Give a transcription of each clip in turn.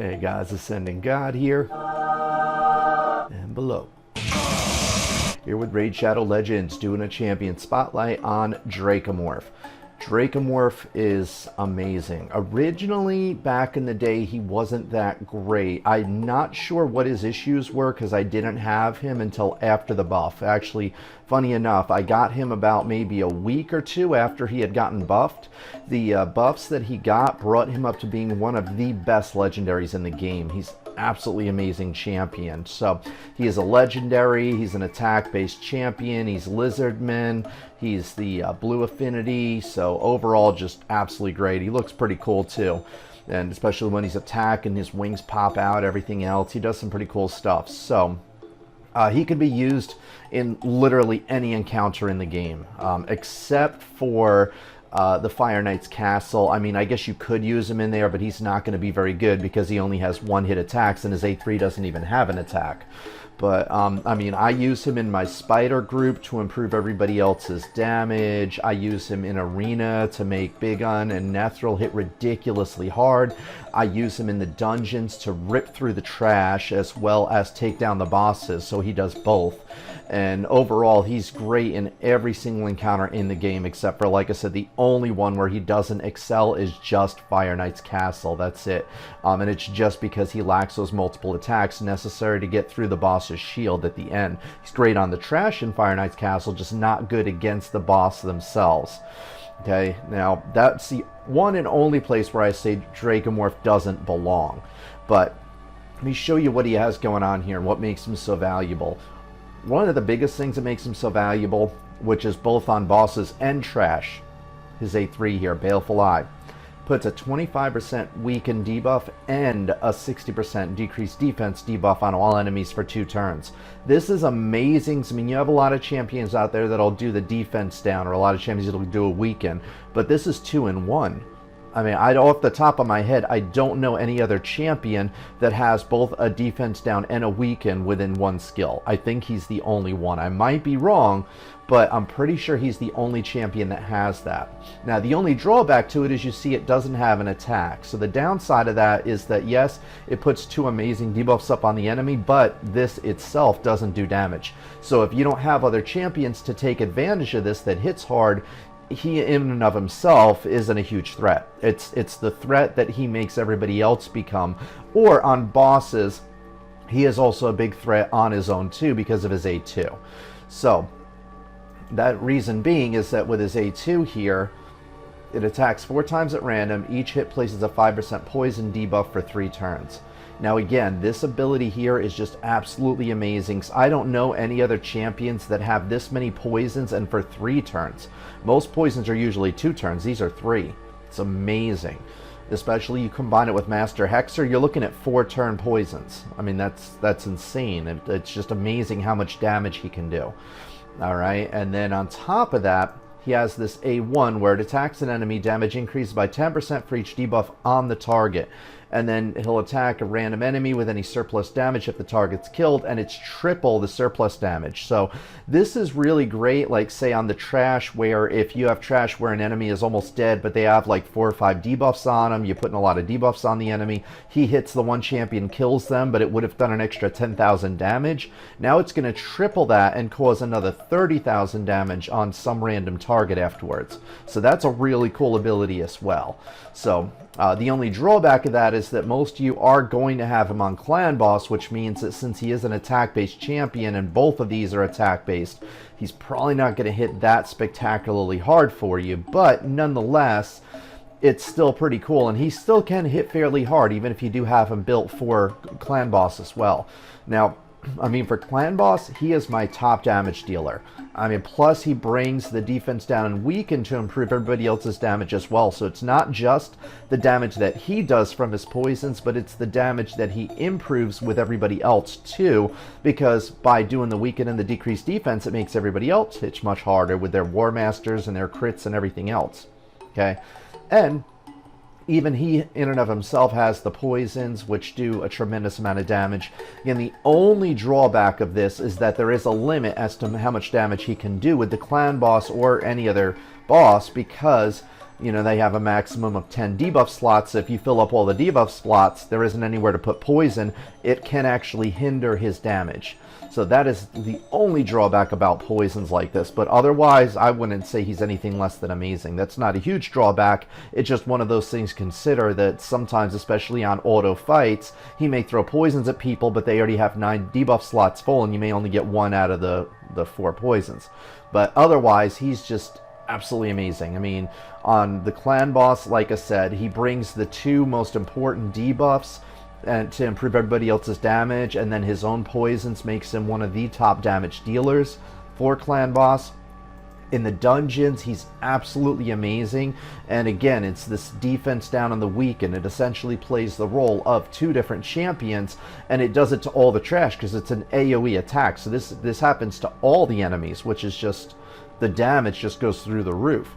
Hey guys, AscendantGod here, and below. Here with Raid Shadow Legends, doing a champion spotlight on Dracomorph. Dracomorph is amazing. Originally, back in the day, he wasn't that great. I'm not sure what his issues were because I didn't have him until after the buff. Actually, funny enough, I got him about maybe a week or two after he had gotten buffed. The buffs that he got brought him up to being one of the best legendaries in the game. He's absolutely amazing champion. So he is a legendary, he's an attack based champion, he's Lizardman, he's the blue affinity, so overall just absolutely great. He looks pretty cool too, and especially when he's attacking, his wings pop out, everything else, he does some pretty cool stuff. So he can be used in literally any encounter in the game, except for the Fire Knight's Castle. I mean, I guess you could use him in there, but he's not going to be very good because he only has one-hit attacks, and his A3 doesn't even have an attack. But, I mean, I use him in my Spider group to improve everybody else's damage. I use him in Arena to make Big Un and Nethril hit ridiculously hard. I use him in the dungeons to rip through the trash as well as take down the bosses, so he does both. And overall, he's great in every single encounter in the game, except for, like I said, the only one where he doesn't excel is just Fire Knight's Castle. That's it. And it's just because he lacks those multiple attacks necessary to get through the boss's shield at the end. He's great on the trash in Fire Knight's Castle, just not good against the boss themselves. Okay, now that's the one and only place where I say Dracomorph doesn't belong. But let me show you what he has going on here and what makes him so valuable. One of the biggest things that makes him so valuable, which is both on bosses and trash, his A3 here, Baleful Eye, puts a 25% weaken debuff and a 60% decreased defense debuff on all enemies for 2 turns. This is amazing. I mean, you have a lot of champions out there that'll do the defense down, or a lot of champions that'll do a weaken, but this is 2 in 1. I mean, off the top of my head, I don't know any other champion that has both a defense down and a weaken within one skill. I think he's the only one. I might be wrong, but I'm pretty sure he's the only champion that has that. Now, the only drawback to it is you see it doesn't have an attack. So the downside of that is that, yes, it puts 2 amazing debuffs up on the enemy, but this itself doesn't do damage. So if you don't have other champions to take advantage of this that hits hard, he in and of himself isn't a huge threat. It's the threat that he makes everybody else become. Or on bosses, he is also a big threat on his own too because of his A2. So that reason being is that with his A2 here, it attacks 4 times at random. Each hit places a 5% poison debuff for 3 turns. Now again, this ability here is just absolutely amazing. I don't know any other champions that have this many poisons and for 3 turns. Most poisons are usually 2 turns. These are 3. It's amazing. Especially you combine it with Master Hexer, you're looking at 4-turn poisons. I mean, that's insane. It's just amazing how much damage he can do. Alright, and then on top of that, he has this A1 where it attacks an enemy, damage increases by 10% for each debuff on the target. And then he'll attack a random enemy with any surplus damage if the target's killed, and it's triple the surplus damage. So this is really great, like say on the trash, where if you have trash where an enemy is almost dead, but they have like 4 or 5 debuffs on them, you're putting a lot of debuffs on the enemy, he hits the one champion, kills them, but it would have done an extra 10,000 damage. Now it's going to triple that and cause another 30,000 damage on some random target afterwards. So that's a really cool ability as well. So the only drawback of that is that most of you are going to have him on Clan Boss, which means that since he is an attack-based champion and both of these are attack-based, he's probably not going to hit that spectacularly hard for you, but nonetheless, it's still pretty cool, and he still can hit fairly hard, even if you do have him built for Clan Boss as well. Now, I mean, for Clan Boss, he is my top damage dealer. I mean, plus he brings the defense down and weaken to improve everybody else's damage as well. So it's not just the damage that he does from his poisons, but it's the damage that he improves with everybody else too, because by doing the weaken and the decreased defense, it makes everybody else hit much harder with their War Masters and their crits and everything else. Okay, and even he in and of himself has the poisons, which do a tremendous amount of damage. Again, the only drawback of this is that there is a limit as to how much damage he can do with the Clan Boss or any other boss, because you know, they have a maximum of 10 debuff slots. If you fill up all the debuff slots, there isn't anywhere to put poison. It can actually hinder his damage. So that is the only drawback about poisons like this. But otherwise, I wouldn't say he's anything less than amazing. That's not a huge drawback. It's just one of those things to consider, that sometimes, especially on auto fights, he may throw poisons at people, but they already have 9 debuff slots full, and you may only get 1 out of the 4 poisons. But otherwise, he's just absolutely amazing. I mean, on the clan boss, like I said, he brings the 2 most important debuffs and to improve everybody else's damage, and then his own poisons makes him one of the top damage dealers for clan boss. In the dungeons, he's absolutely amazing, and again, it's this defense down on the weak, and it essentially plays the role of 2 different champions, and it does it to all the trash because it's an AoE attack. So this happens to all the enemies, which is just, the damage just goes through the roof.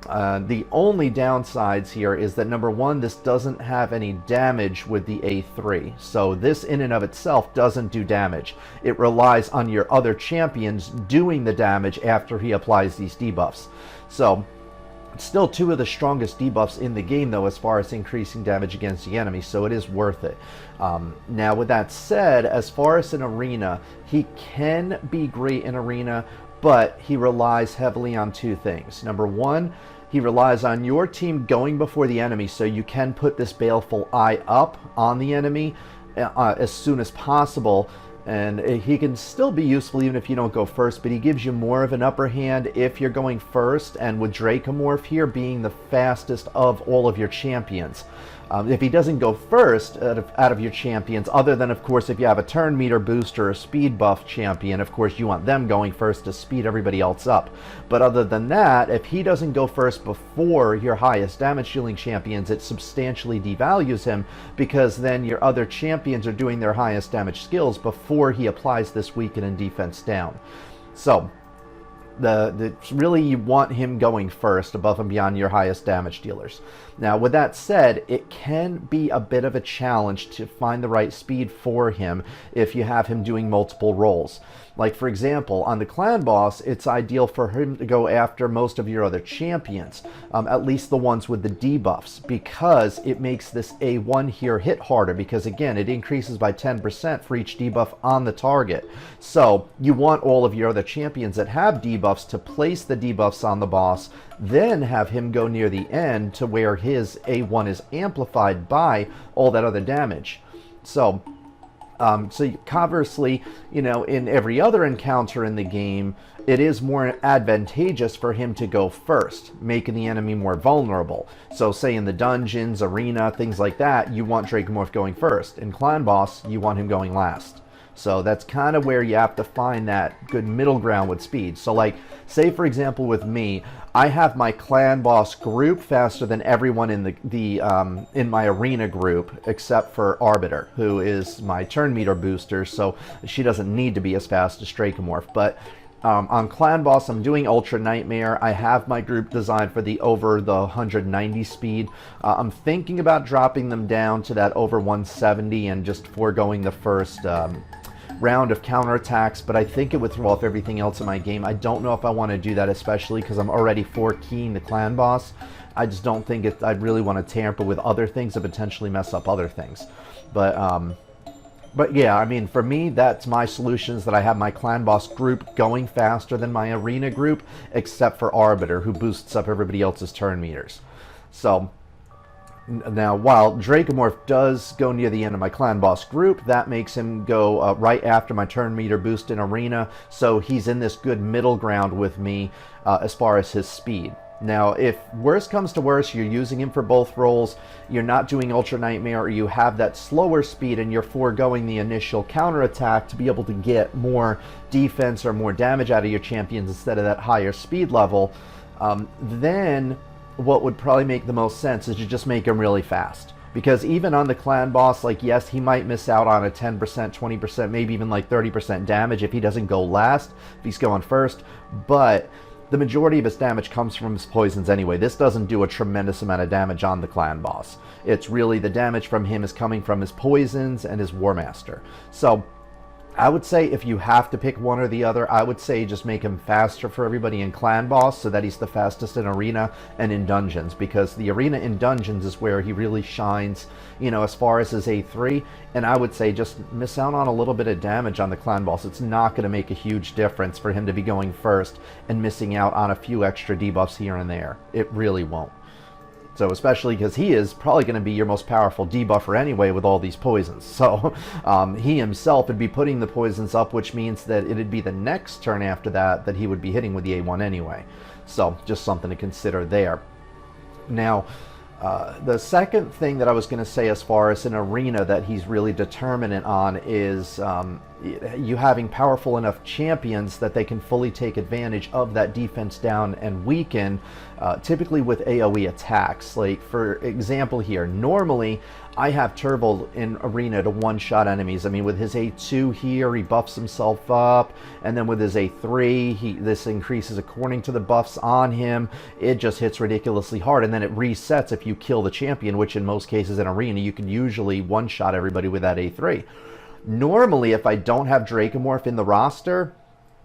The only downsides here is that, number 1, this doesn't have any damage with the A3. So this in and of itself doesn't do damage. It relies on your other champions doing the damage after he applies these debuffs. So it's still 2 of the strongest debuffs in the game, though, as far as increasing damage against the enemy, so it is worth it. Now, with that said, as far as an arena, he can be great in arena, but he relies heavily on 2 things. Number 1, he relies on your team going before the enemy, so you can put this Baleful Eye up on the enemy as soon as possible, and he can still be useful even if you don't go first, but he gives you more of an upper hand if you're going first, and with Dracomorph here being the fastest of all of your champions. If he doesn't go first out of your champions, other than, of course, if you have a turn meter boost or a speed buff champion, of course, you want them going first to speed everybody else up. But other than that, if he doesn't go first before your highest damage dealing champions, it substantially devalues him, because then your other champions are doing their highest damage skills before he applies this weaken and defense down. So really, you want him going first above and beyond your highest damage dealers. Now, with that said, it can be a bit of a challenge to find the right speed for him if you have him doing multiple roles. Like, for example, on the clan boss, it's ideal for him to go after most of your other champions, at least the ones with the debuffs, because it makes this A1 here hit harder, because again, it increases by 10% for each debuff on the target. So you want all of your other champions that have debuffs to place the debuffs on the boss, then have him go near the end to where his A1 is amplified by all that other damage. So conversely, you know, in every other encounter in the game, it is more advantageous for him to go first, making the enemy more vulnerable. So say in the dungeons, arena, things like that, you want Dracomorph going first. In clan boss, you want him going last. So that's kind of where you have to find that good middle ground with speed. So like, say for example with me, I have my clan boss group faster than everyone in in my arena group, except for Arbiter, who is my turn meter booster, so she doesn't need to be as fast as Dracomorph. But on clan boss, I'm doing Ultra Nightmare. I have my group designed for the over 190 speed. I'm thinking about dropping them down to that over 170 and just foregoing the first round of counterattacks, but I think it would throw off everything else in my game. I don't know if I want to do that, especially because I'm already 4-keying the clan boss. I just don't think I'd really want to tamper with other things and potentially mess up other things. But yeah, I mean, for me, that's my solutions, that I have my clan boss group going faster than my arena group, except for Arbiter, who boosts up everybody else's turn meters. So now, while Dracomorph does go near the end of my clan boss group, that makes him go right after my turn meter boost in arena, so he's in this good middle ground with me as far as his speed. Now, if worse comes to worse, you're using him for both roles, you're not doing Ultra Nightmare, or you have that slower speed and you're foregoing the initial counterattack to be able to get more defense or more damage out of your champions instead of that higher speed level, then what would probably make the most sense is to just make him really fast. Because even on the clan boss, like, yes, he might miss out on a 10%, 20%, maybe even like 30% damage if he doesn't go last, if he's going first, but the majority of his damage comes from his poisons anyway. This doesn't do a tremendous amount of damage on the clan boss. It's really, the damage from him is coming from his poisons and his War Master. So I would say if you have to pick one or the other, I would say just make him faster for everybody in Clan Boss so that he's the fastest in Arena and in Dungeons, because the Arena in Dungeons is where he really shines, you know, as far as his A3, and I would say just miss out on a little bit of damage on the Clan Boss. It's not going to make a huge difference for him to be going first and missing out on a few extra debuffs here and there. It really won't. So especially because he is probably going to be your most powerful debuffer anyway with all these poisons. So he himself would be putting the poisons up, which means that it'd be the next turn after that that he would be hitting with the A1 anyway. So just something to consider there. Now, the second thing that I was going to say as far as an arena that he's really determinant on is you having powerful enough champions that they can fully take advantage of that defense down and weaken, typically with AoE attacks. Like, for example here, normally I have Turvold in Arena to one-shot enemies. I mean, with his A2 here, he buffs himself up, and then with his A3, this increases according to the buffs on him. It just hits ridiculously hard, and then it resets if you kill the champion, which in most cases in Arena, you can usually one-shot everybody with that A3. Normally, if I don't have Dracomorph in the roster,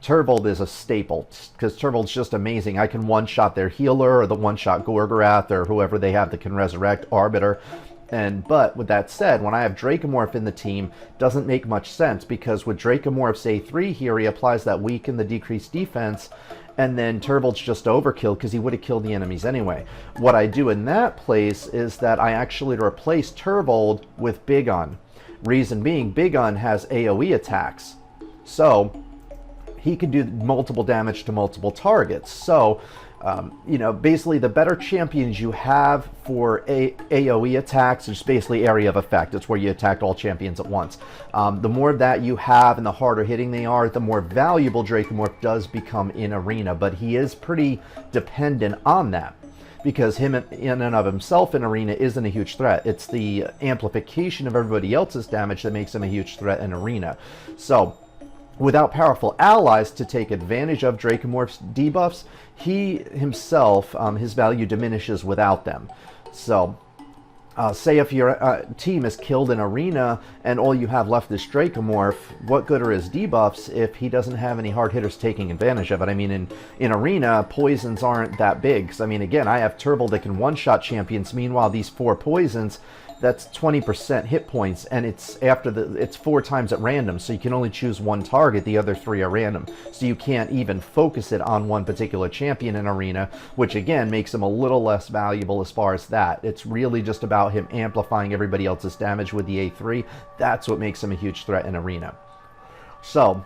Turvold is a staple, because Turvold's just amazing. I can one-shot their healer, or the one-shot Gorgorath, or whoever they have that can resurrect, Arbiter. But with that said, when I have Dracomorph in the team, doesn't make much sense, because with Dracomorph's A3 here, he applies that weaken the decreased defense, and then Turvold's just overkill because he would have killed the enemies anyway. What I do in that place is that I actually replace Turvold with Bigon. Reason being, Bigon has AoE attacks, so he can do multiple damage to multiple targets. So, you know, basically the better champions you have for AoE attacks, it's basically area of effect. It's where you attack all champions at once. The more of that you have and the harder hitting they are, the more valuable Dracomorph does become in Arena, but he is pretty dependent on that, because him in and of himself in Arena isn't a huge threat. It's the amplification of everybody else's damage that makes him a huge threat in Arena. So, without powerful allies to take advantage of Dracomorph's debuffs, he himself, his value diminishes without them. So, say if your team is killed in Arena and all you have left is Dracomorph, what good are his debuffs if he doesn't have any hard hitters taking advantage of it? I mean, in Arena, poisons aren't that big. 'Cause, I mean, again, I have Turvold that can one-shot champions. Meanwhile, these 4 poisons, that's 20% hit points, and it's 4 times at random, so you can only choose one target. The other 3 are random, so you can't even focus it on one particular champion in Arena, which again makes him a little less valuable as far as that. It's really just about him amplifying everybody else's damage with the A3. That's what makes him a huge threat in Arena. So,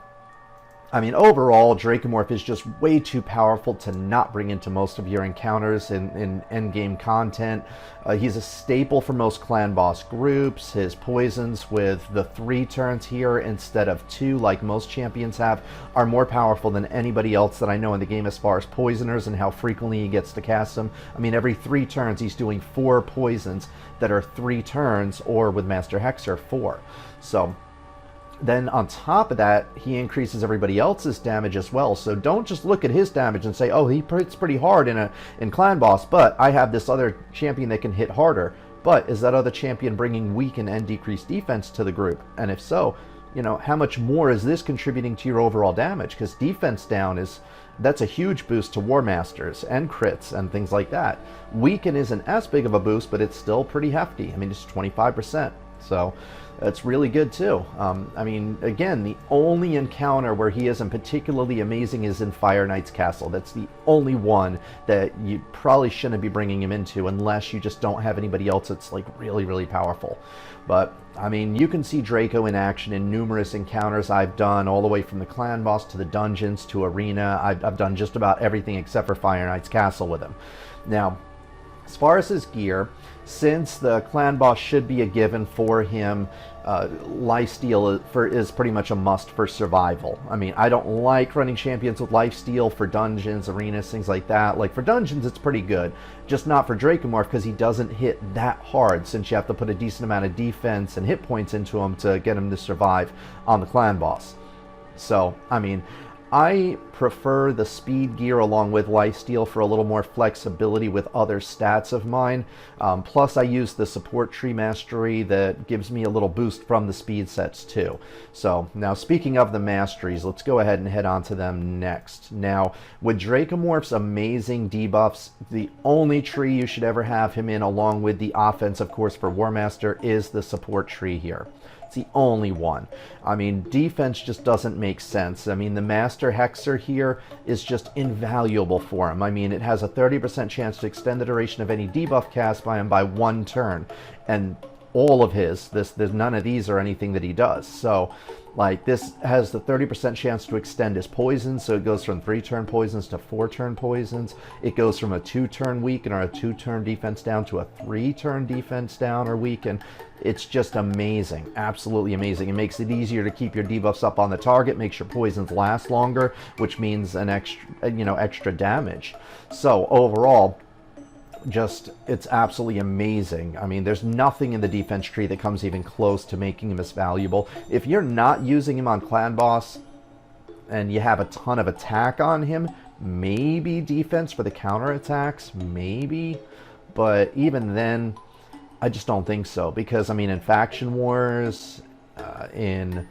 I mean, overall, Dracomorph is just way too powerful to not bring into most of your encounters in endgame content. He's a staple for most clan boss groups. His poisons with the 3 turns here instead of 2, like most champions have, are more powerful than anybody else that I know in the game as far as poisoners and how frequently he gets to cast them. I mean, every 3 turns, he's doing 4 poisons that are 3 turns, or with Master Hexer, 4. So, then on top of that, he increases everybody else's damage as well. So don't just look at his damage and say, oh, he hits pretty hard in Clan Boss, but I have this other champion that can hit harder. But is that other champion bringing weaken and decreased defense to the group? And if so, you know, how much more is this contributing to your overall damage? Because defense down that's a huge boost to War Masters and crits and things like that. Weaken isn't as big of a boost, but it's still pretty hefty. I mean, it's 25%. So that's really good too. I mean, again, the only encounter where he isn't particularly amazing is in Fire Knight's Castle. That's the only one that you probably shouldn't be bringing him into unless you just don't have anybody else that's like really, really powerful. But, I mean, you can see Draco in action in numerous encounters I've done, all the way from the Clan Boss to the dungeons to Arena. I've done just about everything except for Fire Knight's Castle with him. Now, as far as his gear, since the Clan Boss should be a given for him, lifesteal is pretty much a must for survival. I mean, I don't like running champions with lifesteal for dungeons, arenas, things like that. Like, for dungeons, it's pretty good. Just not for Dracomorph, because he doesn't hit that hard, since you have to put a decent amount of defense and hit points into him to get him to survive on the Clan Boss. So, I mean, I prefer the speed gear along with lifesteal for a little more flexibility with other stats of mine. Plus I use the support tree mastery that gives me a little boost from the speed sets too. So now speaking of the masteries, let's go ahead and head on to them next. Now with Dracomorph's amazing debuffs, the only tree you should ever have him in along with the offense of course for War Master is the support tree here. It's the only one. I mean, defense just doesn't make sense. I mean, the Master Hexer here is just invaluable for him. I mean, it has a 30% chance to extend the duration of any debuff cast by him by 1 turn. And all of his, there's none of these or anything that he does. So, like, this has the 30% chance to extend his poison, so it goes from 3-turn poisons to 4-turn poisons. It goes from a 2-turn weaken or a 2-turn defense down to a 3-turn defense down or weaken. It's just amazing, absolutely amazing. It makes it easier to keep your debuffs up on the target, makes your poisons last longer, which means an extra damage. So overall, just it's absolutely amazing. I mean, there's nothing in the defense tree that comes even close to making him as valuable. If you're not using him on clan boss and you have a ton of attack on him, maybe defense for the counterattacks, maybe, but even then I just don't think so, because I mean in faction wars, in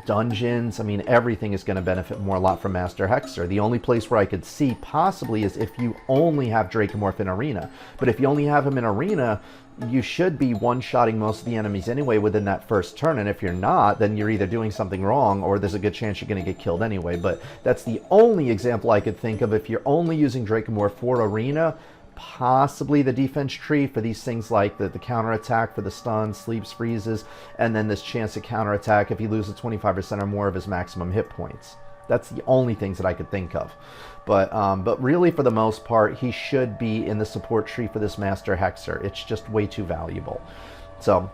dungeons, I mean everything is going to benefit more a lot from Master Hexer. The only place where I could see possibly is if you only have Dracomorph in Arena. But if you only have him in Arena, you should be one-shotting most of the enemies anyway within that first turn, and if you're not, then you're either doing something wrong or there's a good chance you're going to get killed anyway. But that's the only example I could think of. If you're only using Dracomorph for Arena, possibly the defense tree for these things like the counterattack for the stuns, sleeps, freezes, and then this chance to counterattack if he loses 25% or more of his maximum hit points. That's the only things that I could think of. But really, for the most part, he should be in the support tree for this Master Hexer. It's just way too valuable. So,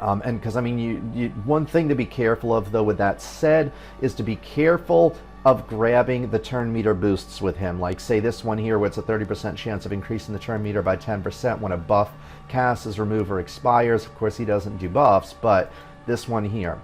and because, I mean, one thing to be careful of, though, with that said, is to be careful of grabbing the turn meter boosts with him. Like, say this one here, where it's a 30% chance of increasing the turn meter by 10% when a buff cast is removed or expires. Of course, he doesn't do buffs, but this one here,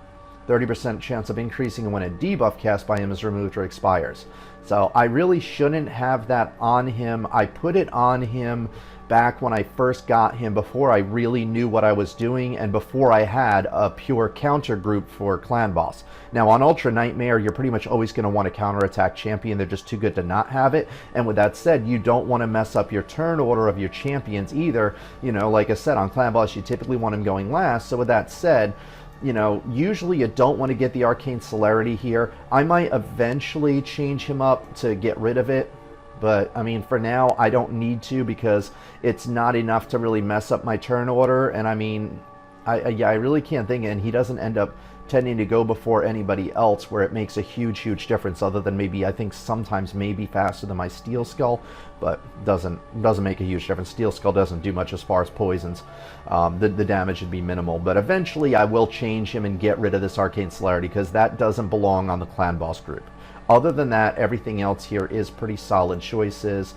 30% chance of increasing when a debuff cast by him is removed or expires. So I really shouldn't have that on him. I put it on him back when I first got him, before I really knew what I was doing and before I had a pure counter group for Clan Boss. Now on Ultra Nightmare, you're pretty much always going to want a counterattack champion. They're just too good to not have it. And with that said, you don't want to mess up your turn order of your champions either. You know, like I said, on Clan Boss, you typically want him going last. So with that said, you know, usually you don't want to get the Arcane Celerity here. I might eventually change him up to get rid of it. But, I mean, for now, I don't need to, because it's not enough to really mess up my turn order. And, I mean, I really can't think, and he doesn't end up tending to go before anybody else where it makes a huge, huge difference, other than maybe, I think, sometimes maybe faster than my Steel Skull, but doesn't make a huge difference. Steel Skull doesn't do much as far as poisons. The damage would be minimal. But eventually, I will change him and get rid of this Arcane Celerity, because that doesn't belong on the Clan Boss group. Other than that, everything else here is pretty solid choices.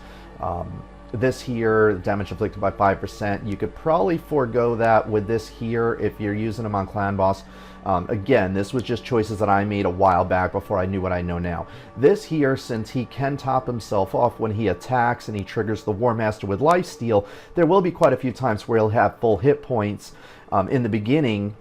This here, damage inflicted by 5%, you could probably forego that with this here if you're using them on Clan Boss. Again, this was just choices that I made a while back before I knew what I know now. This here, since he can top himself off when he attacks and he triggers the War Master with Lifesteal, there will be quite a few times where he'll have full hit points in the beginning.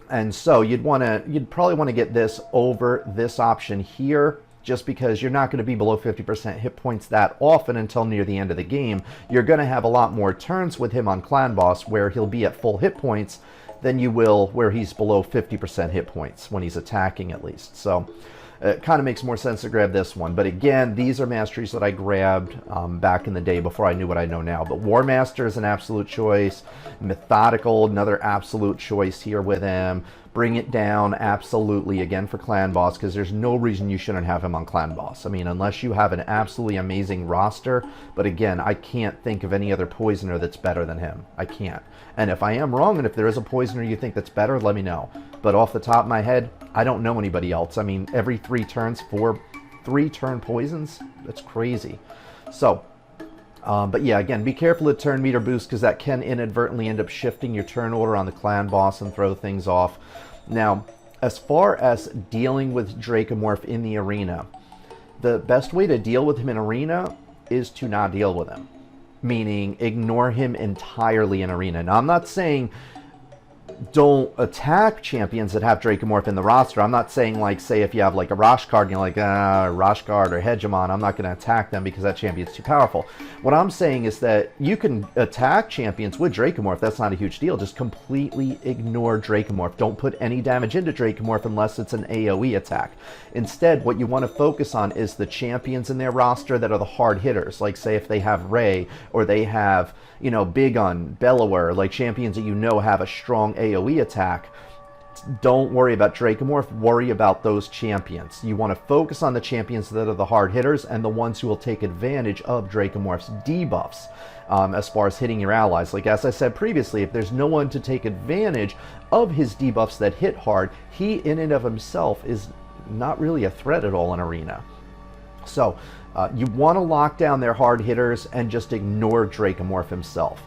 And so you'd probably want to get this over this option here, just because you're not going to be below 50% hit points that often until near the end of the game. You're going to have a lot more turns with him on Clan Boss where he'll be at full hit points than you will where he's below 50% hit points when he's attacking, at least. So it kind of makes more sense to grab this one. But again, these are masteries that I grabbed back in the day before I knew what I know now. But War Master is an absolute choice. Methodical, another absolute choice here with him. Bring It Down, absolutely, again for Clan Boss, because there's no reason you shouldn't have him on Clan Boss. I mean, unless you have an absolutely amazing roster. But again, I can't think of any other poisoner that's better than him. I can't. And if I am wrong, and if there is a poisoner you think that's better, let me know. But off the top of my head, I don't know anybody else. I mean, every 3 turns, 4 3-turn poisons? That's crazy. So, but yeah, again, be careful of turn meter boost, because that can inadvertently end up shifting your turn order on the Clan Boss and throw things off. Now, as far as dealing with Dracomorph in the arena, the best way to deal with him in arena is to not deal with him. Meaning, ignore him entirely in arena. Now, I'm not saying don't attack champions that have Dracomorph in the roster. I'm not saying, like, say if you have like a Rosh card and you're like, Rosh guard or Hegemon, I'm not going to attack them because that champion's too powerful. What I'm saying is that you can attack champions with Dracomorph. That's not a huge deal. Just completely ignore Dracomorph. Don't put any damage into Dracomorph unless it's an AoE attack. Instead, what you want to focus on is the champions in their roster that are the hard hitters. Like, say if they have Ray or they have, you know, Big Un, Bellower, like champions that you know have a strong AoE attack. Don't worry about Dracomorph, worry about those champions. You want to focus on the champions that are the hard hitters and the ones who will take advantage of Dracomorph's debuffs as far as hitting your allies. Like, as I said previously, if there's no one to take advantage of his debuffs that hit hard, he in and of himself is not really a threat at all in arena. So you want to lock down their hard hitters and just ignore Dracomorph himself.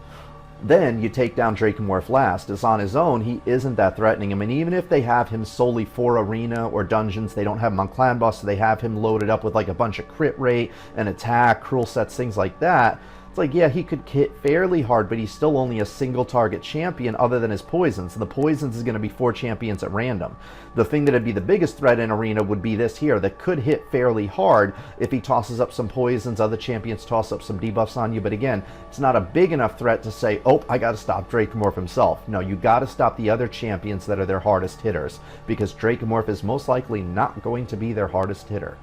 Then you take down Dracomorph last. As on his own, he isn't that threatening. I mean, even if they have him solely for arena or dungeons, they don't have him on clan boss, so they have him loaded up with like a bunch of crit rate and attack, cruel sets, things like that. It's like, yeah, he could hit fairly hard, but he's still only a single target champion other than his poisons. And the poisons is going to be 4 champions at random. The thing that would be the biggest threat in arena would be this here, that could hit fairly hard if he tosses up some poisons, other champions toss up some debuffs on you. But again, it's not a big enough threat to say, oh, I got to stop Dracomorph himself. No, you got to stop the other champions that are their hardest hitters, because Dracomorph is most likely not going to be their hardest hitter.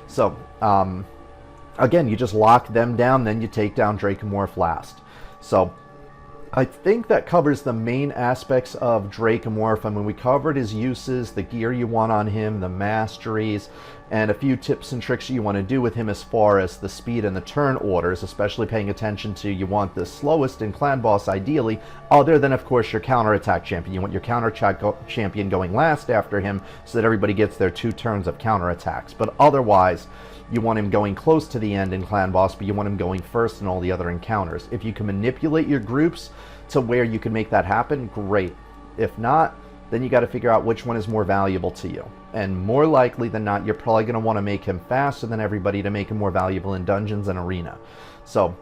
So, again, you just lock them down, then you take down Dracomorph last. So I think that covers the main aspects of Dracomorph. I mean, we covered his uses, the gear you want on him, the masteries, and a few tips and tricks you want to do with him as far as the speed and the turn orders, especially paying attention to you want the slowest in clan boss ideally, other than, of course, your counterattack champion. You want your counterattack champion going last after him so that everybody gets their 2 turns of counterattacks. But otherwise, you want him going close to the end in clan boss, but you want him going first in all the other encounters. If you can manipulate your groups to where you can make that happen, great. If not, then you got to figure out which one is more valuable to you. And more likely than not, you're probably going to want to make him faster than everybody to make him more valuable in dungeons and arena. So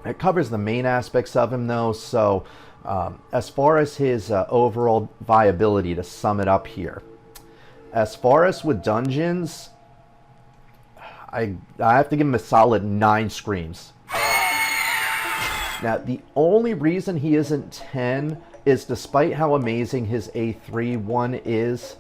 it covers the main aspects of him, though. So as far as his overall viability, to sum it up here, as far as with dungeons, I have to give him a solid 9 screams. Now, the only reason he isn't 10 is, despite how amazing his A3 one is,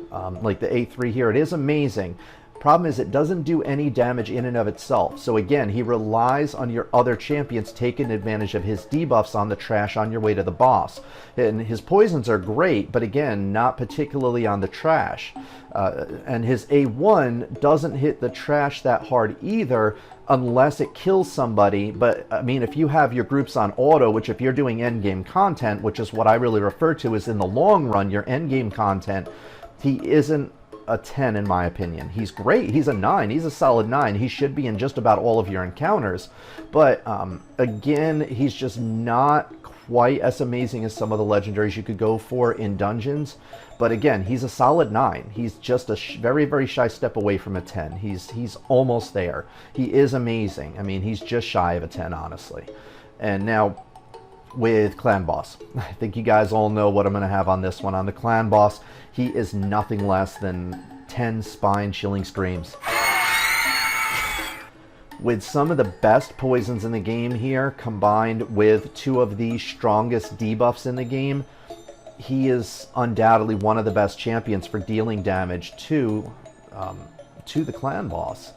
like the A3 here, it is amazing. Problem is, it doesn't do any damage in and of itself. So again, he relies on your other champions taking advantage of his debuffs on the trash on your way to the boss. And his poisons are great, but again, not particularly on the trash. And his A1 doesn't hit the trash that hard either, unless it kills somebody. But I mean, if you have your groups on auto, which if you're doing endgame content, which is what I really refer to as in the long run, your endgame content, he isn't a 10 in my opinion. He's great. He's a 9. He's a solid 9. He should be in just about all of your encounters. But again, he's just not quite as amazing as some of the legendaries you could go for in dungeons. But again, he's a solid 9. He's just a very, very shy step away from a 10. He's almost there. He is amazing. I mean, he's just shy of a 10, honestly. And now, with Clan Boss, I think you guys all know what I'm going to have on this one. On the Clan Boss, he is nothing less than 10 spine-chilling screams. With some of the best poisons in the game here, combined with 2 of the strongest debuffs in the game, he is undoubtedly one of the best champions for dealing damage to the Clan Boss.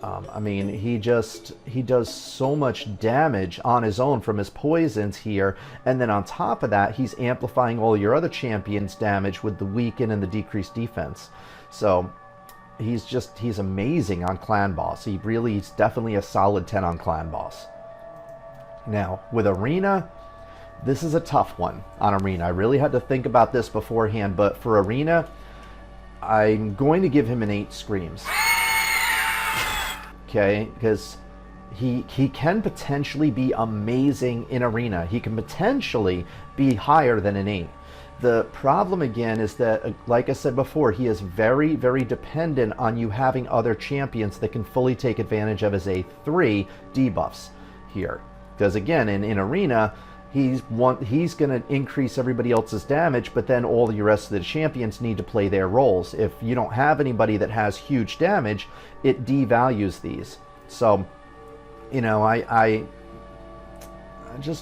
I mean, he does so much damage on his own from his poisons here, and then on top of that, he's amplifying all your other champions' damage with the weaken and the decreased defense. So he's amazing on Clan Boss. He's definitely a solid 10 on Clan Boss. Now, with Arena, this is a tough one on Arena. I really had to think about this beforehand, but for Arena, I'm going to give him an 8 screams. Okay, because he can potentially be amazing in Arena. He can potentially be higher than an 8. The problem again is that, like I said before, he is very, very dependent on you having other champions that can fully take advantage of his A3 debuffs here. Because again, in Arena, he's going to increase everybody else's damage, but then all the rest of the champions need to play their roles. If you don't have anybody that has huge damage, it devalues these. So, you know, I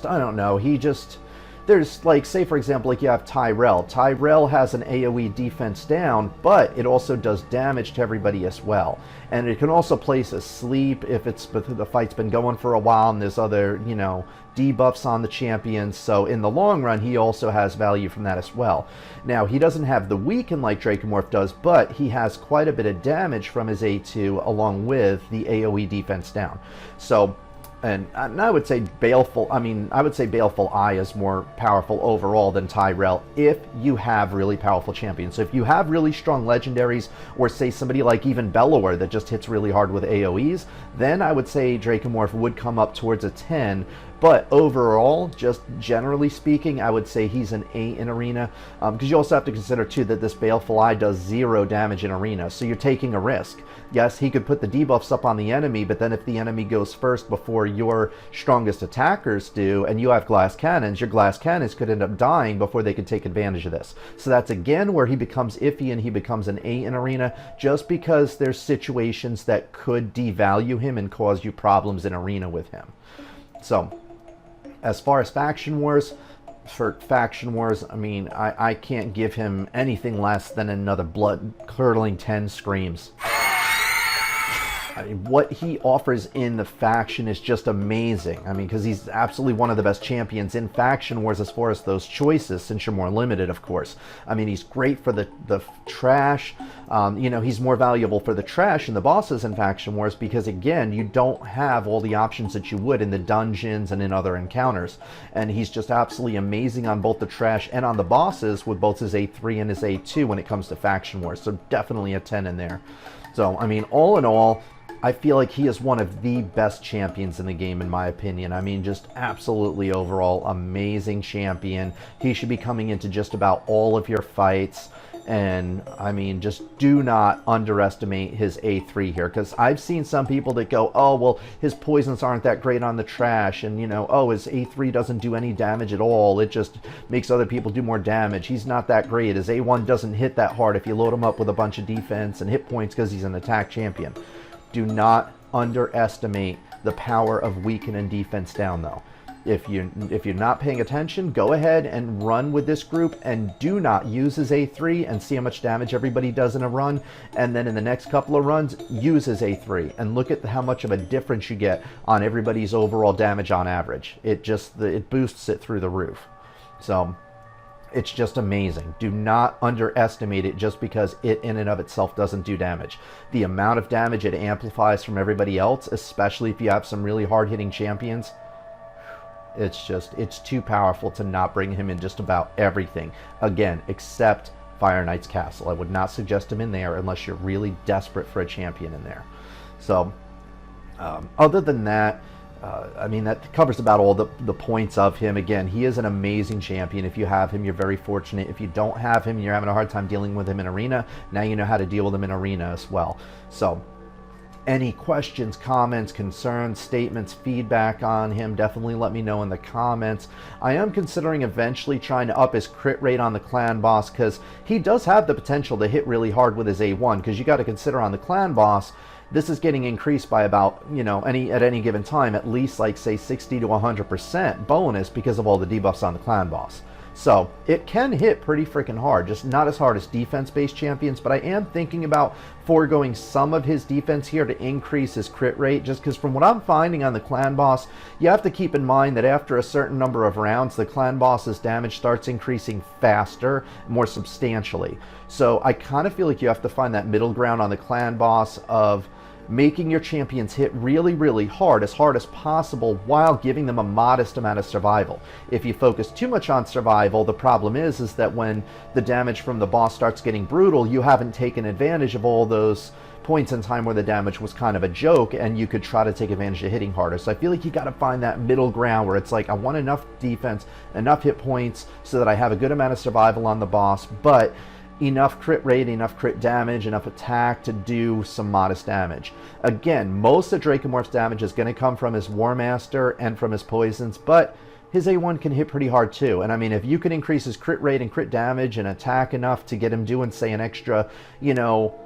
don't know. There's, like, say for example, like you have Tyrell. Tyrell has an AoE defense down, but it also does damage to everybody as well. And it can also place a sleep if the fight's been going for a while and there's other, you know, debuffs on the champions. So in the long run, he also has value from that as well. Now, he doesn't have the weaken like Dracomorph does, but he has quite a bit of damage from his A2 along with the AoE defense down. So, and I would say Baleful Eye is more powerful overall than Tyrell if you have really powerful champions. So if you have really strong legendaries, or say somebody like even Bellower that just hits really hard with AoEs, then I would say Dracomorph would come up towards a 10. But overall, just generally speaking, I would say he's an 8 in Arena. Because you also have to consider, too, that this Baleful Eye does 0 damage in Arena. So you're taking a risk. Yes, he could put the debuffs up on the enemy, but then if the enemy goes first before your strongest attackers do, and you have glass cannons, your glass cannons could end up dying before they could take advantage of this. So that's, again, where he becomes iffy and he becomes an 8 in Arena, just because there's situations that could devalue him and cause you problems in Arena with him. So, as far as Faction Wars, I mean, I can't give him anything less than another blood-curdling 10 screams. I mean, what he offers in the faction is just amazing. I mean, because he's absolutely one of the best champions in Faction Wars as far as those choices, since you're more limited, of course. I mean, he's great for the trash. You know, he's more valuable for the trash and the bosses in Faction Wars because, again, you don't have all the options that you would in the dungeons and in other encounters. And he's just absolutely amazing on both the trash and on the bosses with both his A3 and his A2 when it comes to Faction Wars. So definitely a 10 in there. So, I mean, all in all, I feel like he is one of the best champions in the game, in my opinion. I mean, just absolutely overall amazing champion. He should be coming into just about all of your fights. And, I mean, just do not underestimate his A3 here. Because I've seen some people that go, oh, well, his poisons aren't that great on the trash. And, you know, oh, his A3 doesn't do any damage at all. It just makes other people do more damage. He's not that great. His A1 doesn't hit that hard if you load him up with a bunch of defense and hit points because he's an attack champion. Do not underestimate the power of weaken and defense down, though. If you're not paying attention, go ahead and run with this group and do not use his A3 and see how much damage everybody does in a run. And then in the next couple of runs, use his A3 and look at how much of a difference you get on everybody's overall damage on average. It boosts it through the roof. So it's just amazing. Do not underestimate it just because it in and of itself doesn't do damage. The amount of damage it amplifies from everybody else, especially if you have some really hard-hitting champions, it's too powerful to not bring him in just about everything. Again, except Fire Knight's Castle. I would not suggest him in there unless you're really desperate for a champion in there. So, other than that, I mean, that covers about all the points of him. Again, he is an amazing champion. If you have him, you're very fortunate. If you don't have him, you're having a hard time dealing with him in Arena. Now you know how to deal with him in Arena as well. So, any questions, comments, concerns, statements, feedback on him, definitely let me know in the comments. I am considering eventually trying to up his crit rate on the clan boss because he does have the potential to hit really hard with his A1, because you got to consider on the clan boss, this is getting increased by about, you know, at any given time, at least like say 60 to 100% bonus because of all the debuffs on the clan boss. So it can hit pretty freaking hard, just not as hard as defense-based champions, but I am thinking about foregoing some of his defense here to increase his crit rate, just because from what I'm finding on the clan boss, you have to keep in mind that after a certain number of rounds, the clan boss's damage starts increasing faster, more substantially. So I kind of feel like you have to find that middle ground on the clan boss of making your champions hit really, really hard as possible while giving them a modest amount of survival. If you focus too much on survival, the problem is that when the damage from the boss starts getting brutal, you haven't taken advantage of all those points in time where the damage was kind of a joke and you could try to take advantage of hitting harder. So I feel like you got to find that middle ground where it's like, I want enough defense, enough hit points so that I have a good amount of survival on the boss, but enough crit rate, enough crit damage, enough attack to do some modest damage. Again, most of Dracomorph's damage is going to come from his War Master and from his poisons, but his A1 can hit pretty hard too. And I mean, if you can increase his crit rate and crit damage and attack enough to get him doing, say, an extra, you know,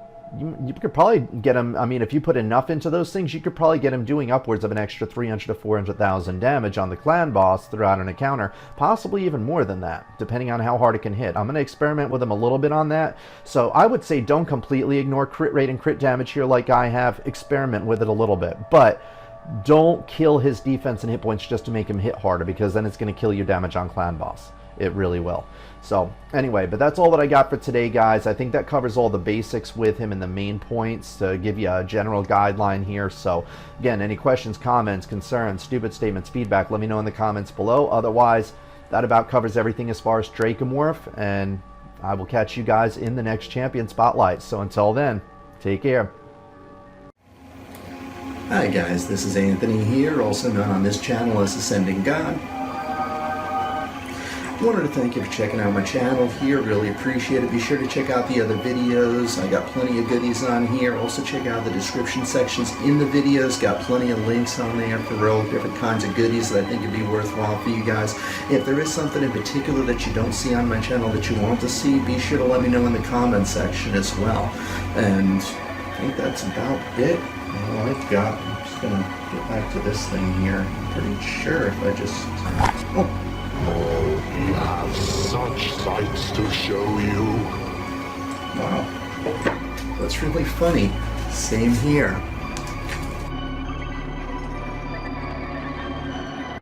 you could probably get him, I mean, if you put enough into those things, you could probably get him doing upwards of an extra 300 to 400,000 damage on the clan boss throughout an encounter, possibly even more than that, depending on how hard it can hit. I'm going to experiment with him a little bit on that. So I would say don't completely ignore crit rate and crit damage here like I have. Experiment with it a little bit, but don't kill his defense and hit points just to make him hit harder, because then it's going to kill your damage on clan boss. It really will. So anyway, but that's all that I got for today, guys. I think that covers all the basics with him and the main points to give you a general guideline here. So again, any questions, comments, concerns, stupid statements, feedback, let me know in the comments below. Otherwise, that about covers everything as far as Dracomorph, and I will catch you guys in the next Champion Spotlight. So until then, take care. Hi guys, this is Anthony here, also known on this channel as AscendantGod. Wanted to thank you for checking out my channel here, really appreciate it. Be sure to check out the other videos. I got plenty of goodies on here. Also check out the description sections in the videos, got plenty of links on there for all different kinds of goodies that I think would be worthwhile for you guys. If there is something in particular that you don't see on my channel that you want to see, be sure to let me know in the comments section as well. And I think that's about it. All I've got, I'm just going to get back to this thing here. I'm pretty sure if I just... Oh, we have such sights to show you. Wow. That's really funny. Same here.